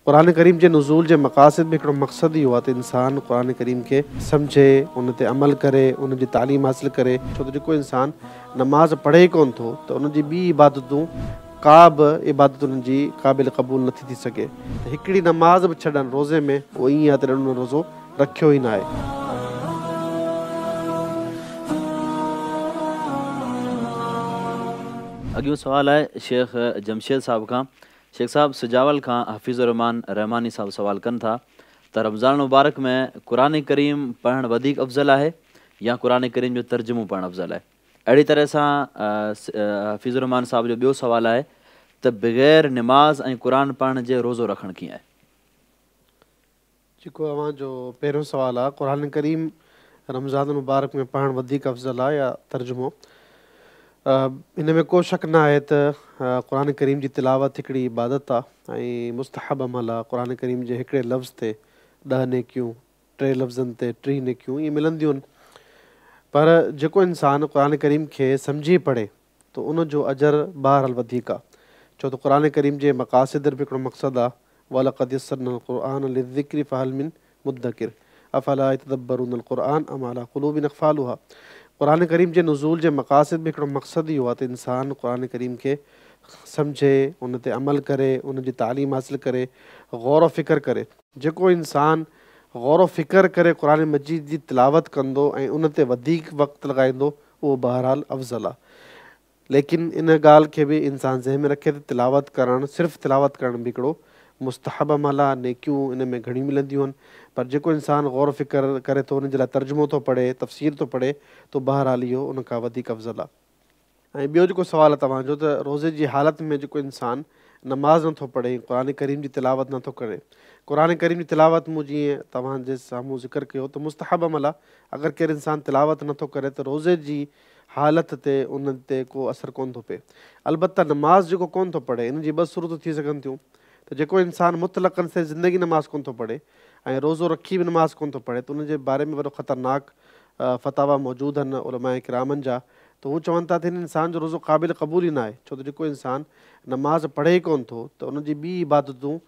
क़ुरान करीम जे नुज़ूल जे मक़ासिद में हिकिड़ो मक़सदु इहो आहे त इंसान क़ुरान करीम खे सम्झे, उन ते अमल करे, उन जी तालीम हासिल करे। छो त जेको इंसान नमाज़ पढ़े ई कोन थो त उन जी ॿी इबादतूं का बि इबादत उन्हनि जी क़ाबिल क़बूल नथी थी सघे। त हिकिड़ी नमाज़ बि छॾनि रोज़े में उहो ईअं आहे त उन रोज़ो रखियो ई न आहे। अॻियो सवाल आहे शेख जमशेद साहब खां। शेख साहब सिजावल खां हफ़ीज़ुर रहमान रहमानी साहब सवाल कनि था त रमज़ान मुबारक में क़ुरान करीम पढ़णु वधीक अफ़ज़ल आहे या क़ुरान करीम जो तर्जुमो पढ़णु अफ़ज़ल आहे। अहिड़ी तरह सां हफ़ीज़ुर रहमान साहब जो ॿियो सवाल आहे त बग़ैर निमाज़ ऐं क़ुरान पढ़ण जे रोज़ो रखणु कीअं आहे। जेको अव्हांजो पहिरियों सुवालु आहे, क़ुरान करीम रमज़ान मुबारक में पढ़णु वधीक अफ़ज़ल आहे या तर्जुमो, इन में को शक न आहे त क़ुरान करीम जी तिलावत हिकिड़ी इबादत आहे ऐं मुस्तहब अमल आहे। क़ुरान करीम जे हिकिड़े लफ़्ज़ ते 10 नेकियूं, 3 लफ़्ज़नि ते 3 नेकियूं इहे मिलंदियूं आहिनि। पर जेको इंसानु क़ुरान करीम खे सम्झी पढ़े त उनजो अजर बहरहाल वधीक आहे। छो त क़ुरान करीम जे मक़ासिद बि हिकिड़ो मक़सदु आहे, वलक़द यस्सरनल क़ुरआन लिज़्ज़िक्रि फ़हल मिन मुद्दकिर अफ़ला यतदब्बरून क़ुरआन अम अला क़ुलूबिन अक़फ़ालुहा। क़ुरान करीम जे नुज़ूल जे मक़ासिद में हिकिड़ो मक़सदु इहो आहे त इंसानु क़ुरान करीम खे सम्झे, उन ते अमल करे, उन जी तालीम हासिल करे, गौर फ़िक्र करे। जेको इंसानु गौर फ़िक्र करे क़ुरान मजीद जी तिलावत कंदो ऐं उन ते वधीक वक़्तु लॻाईंदो उहो बहरहाल अफ़ज़ल आहे। लेकिन इन ॻाल्हि खे बि इंसानु ज़हन में रखे त तिलावत करणु, सिर्फ़ु तिलावत करणु बि हिकिड़ो मुस्तहब अमल आहे, नेकियूं इन में घणियूं मिलंदियूं आहिनि। पर जेको इंसानु गौर फ़िक्र करे थो, उन जे लाइ तर्जुमो थो पढ़े, तफ़सीर थो पढ़े, त बहरहाल इहो उन खां वधीक अफ़ज़ल आहे। ऐं ॿियो जेको सुवालु आहे तव्हांजो त रोज़े जी हालत में जेको इंसानु नमाज़ नथो पढ़े, क़ुरान करीम जी तिलावत नथो करे। क़ुरान करीम जी तिलावत मूं जीअं तव्हांजे साम्हूं ज़िक्र कयो त मुस्तहब अमल आहे। अगरि केरु इंसानु तिलावत नथो करे त रोज़े जी हालत ते उन ते को असरु कोन थो पए। अलबत्त नमाज़ जेको कोन थो पढ़े, इन जी 2 सूरतूं थी सघनि थियूं त जेको इंसानु मुतलक़न से ज़िंदगी नमाज़ कोन थो पढ़े ऐं रोज़ो रखी बि नमाज़ कोन थो पढ़े, त उनजे बारे में वॾो ख़तरनाक फ़तावा मौजूदु आहिनि उलमाए किरामनि जा। त हू चवनि था त हिन इंसान जो रोज़ो क़ाबिल क़बूल ई न आहे। छो त जेको इंसानु नमाज़ पढ़े ई कोन थो त उन जी ॿी इबादतूं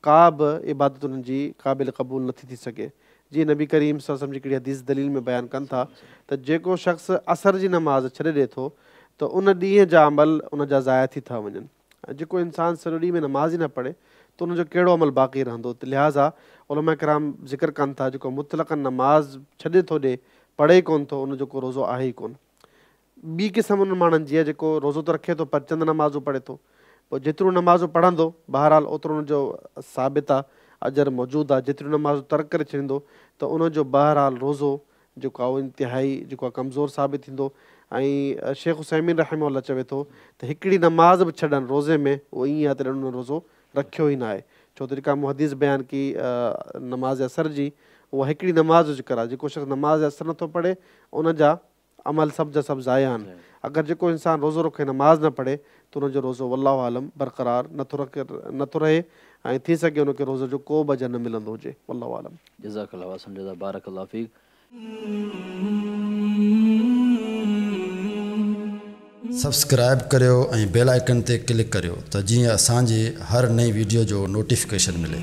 का बि इबादत उन्हनि जी क़ाबिल क़बूल नथी थी सघे। जीअं नबी करीम सल्लल्लाहु अलैहि वसल्लम हिकिड़ी हदीस दलील में बयानु कनि था त जेको शख़्स असर जी नमाज़ छॾे ॾिए थो त उन ॾींहं जा अमल उन जा ज़ाया थी था वञनि। ऐं जेको इंसानु सॼो ॾींहं में नमाज़ ई न पढ़े त उनजो कहिड़ो अमल बाक़ी रहंदो। त लिहाज़ा उलमा किराम ज़िक्र कनि था जेको मुतलक़न नमाज़ छॾे थो ॾिए, पढ़े ई कोन थो, उनजो को रोज़ो आहे ई कोन। ॿी क़िस्म उन माण्हुनि जी आहे जेको रोज़ो त रखे थो पर चंद नमाज़ूं पढ़े थो। पोइ जेतिरो नमाज़ूं पढ़ंदो बहरहाल ओतिरो उनजो साबित आहे, अजर मौजूदु आहे। जेतिरियूं नमाज़ूं तर्क करे छॾींदो त उनजो बहरहाल रोज़ो जेको आहे उहो इंतिहाई जेको आहे कमज़ोर साबित थींदो। ऐं शेख हुसैमीन रहमहुल्लाह चवे थो त हिकिड़ी नमाज़ बि छॾनि रोज़े में उहो ईअं आहे त उन रोज़ो रखियो ई न आहे। छो त जेका मूं हदीस बयानु की नमाज़ असर जी, उहा हिकिड़ी नमाज़ जो ज़िक्र आहे। जेको शख़्स नमाज़ असर नथो पढ़े उन जा अमल सभु जा सभु ज़ाया आहिनि। अगरि जेको इंसानु रोज़ो रखे नमाज़ न पढ़े त उनजो रोज़ो वल्लाहु आलम बरक़रार नथो रहे ऐं थी सघे उनखे रोज़े जो को बि अजर न मिलंदो हुजे। वल्लाहु आलम। जज़ाकल्लाहु हसन जज़ा बारकल्लाहु फ़ीक। सब्सक्राइब करियो ऐं बेल आइकन ते क्लिक करियो त जीअं असांजी हर नई वीडियो जो नोटिफिकेशन मिले।